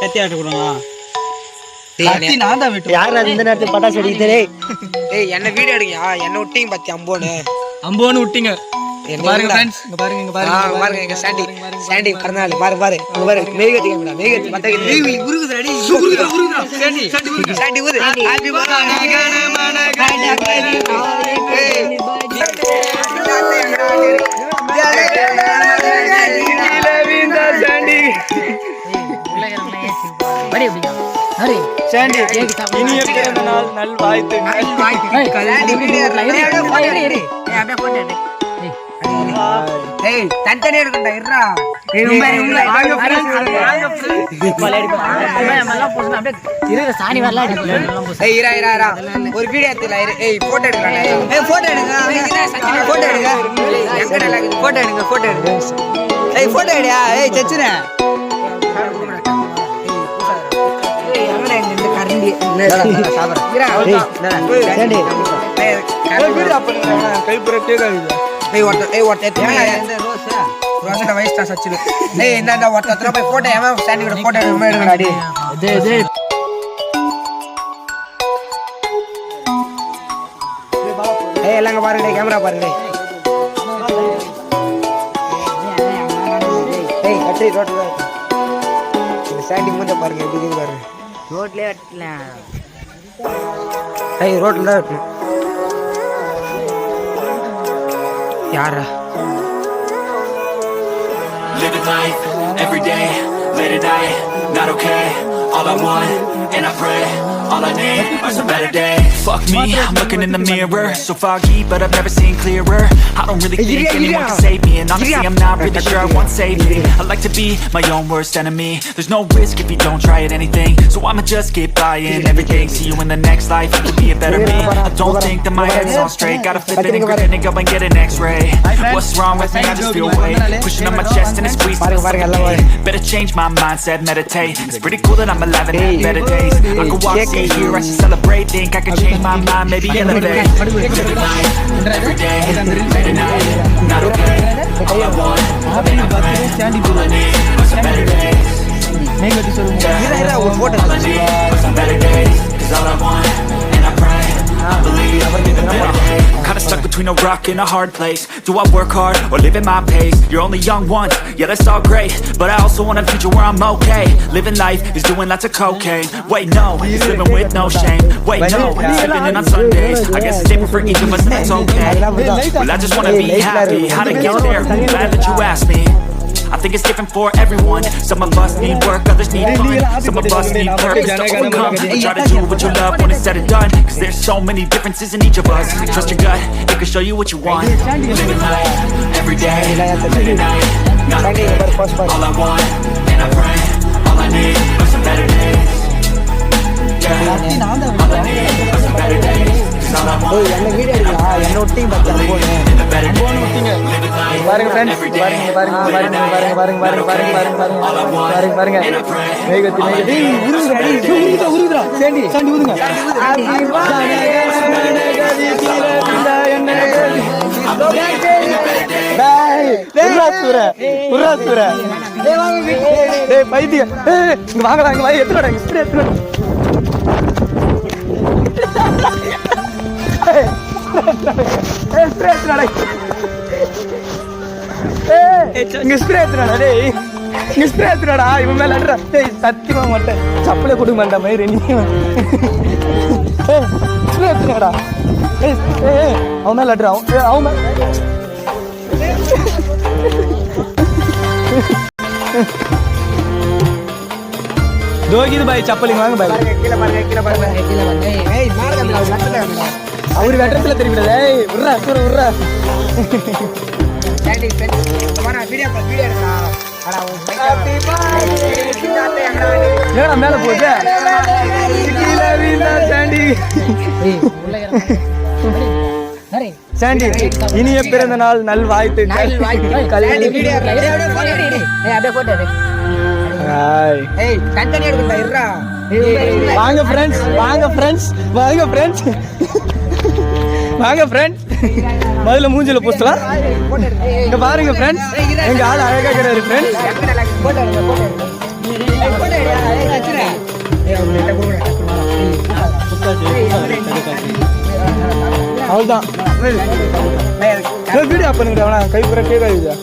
கத்தி ஆட்ட கொடுங்க. நான் தான் விட்டு யார் இந்த நேரத்தில் பட்டாசு அடிக்கிறே? ஏய் என்ன வீடியோ எடுங்கயா, என்ன விட்டீங்க பாத்தி அம்போன்னு விட்டீங்க. பாருங்க फ्रेंड्स, இங்க பாருங்க, இங்க பாருங்க, பாருங்க இங்க சாண்டி கர்னால பாரு மேகத்தி கேமரா மேகத்தி பட்டை உருகுதுடா உருகுதுடா சாண்டி ஊது ஹாப்பி இனிய பிறந்த நாள் நல்வாழ்த்துக்கள். தனித்தனியா இருக்குண்டா இருடா. ஒரு வீடியோ எடுத்துல போட்டோ எடுக்கலாம். போட்டோ எடுங்க. சச்சுன எல்லாம் பாருங்க கேமரா பாருங்க. சாண்டி மூஞ்ச பாருங்க எப்படி பாருங்க. ரோட்லயே வெட்டலாம். ரோட்ல தான் வெட்டணும். யாரா living life every day, late at night, not okay. All I want, and I pray, all I need are some better days. Fuck me, I'm looking in the mirror, so foggy, but I've never seen clearer. I don't really think anyone can save me, and honestly I'm not really sure I want safety. I like to be my own worst enemy. There's no risk if you don't try at anything, so I'ma just keep buying everything. See you in the next life, you could be a better me. I don't think that my head's on straight, gotta flip it and grip it and go and get an x-ray. What's wrong with me? I just feel weight pushing on my chest and it squeezes to suffocate. Better change my mindset, meditate. It's pretty cool that I'm alive and have better days. I could walk, see, hear, I should celebrate. Think I could change my mind, maybe elevate. Living life, every day, late at night, not okay. All I want, and I pray, all I need are some better days. Yeah, all I need are some better days. 'Cause all I want, and I pray, I believe in a better day. Kinda stuck between a rock and a hard place. Do I work hard or live at my pace? You're only young once, yeah that's all great, but I also want a future where I'm okay. Living life is doing lots of cocaine. Wait no, it's living with no shame. Wait no, it's sleeping in on Sundays. I guess it's different for each of us and that's okay. Well I just wanna be happy. How to get there? Glad that you asked me. I think it's different for everyone. Some of us need work, others need fun. Some of us need purpose to overcome. Try to do what you love when it's said and done, 'cause there's so many differences in each of us. Trust your gut, it can show you what you want. Living life, every day, late at night, not okay. All I want, and I pray, all I need are some better days. Yeah, all I need are some better days. 'Cause all I want, and I pray, in the better days. பாருங்க friends, பாருங்க மேகத்தி உருகுதுடா சாண்டி ஊதுங்க. பைத்தியம் இங்க வாங்கலாம், இங்க வாங்கி எத்தனை இவன் மேல சத்தியமா மாட்டேன், சப்பளை கொடுக்க மாட்டேன் மயிறு அவன் மேல லட்ரு அவன் தோகிது பாய் சப்பலிங்க வாங்க பாய். அவரு வெட்டத்துல தெரிவிடாது. உர்ரா சூர உர்ரா ஏடா மேல போகுது சாண்டி. இனிய பிறந்த நாள் நல்வாழ்த்துக்கள். வாங்க ஃப்ரெண்ட்ஸ், வாங்க ஃப்ரெண்ட்ஸ், வாங்க ஃப்ரெண்ட்ஸ், வாங்க ஃப்ரெண்ட்ஸ். முதல்ல மூஞ்சில பூசலாம். இங்க பாருங்க ஃப்ரெண்ட்ஸ், எங்க ஆள் அழகா இருக்கிறாரு ஃப்ரெண்ட்ஸ். அவ்வளோதான் வீடியோ பண்ணுங்கடா கை பூரா கேட்காது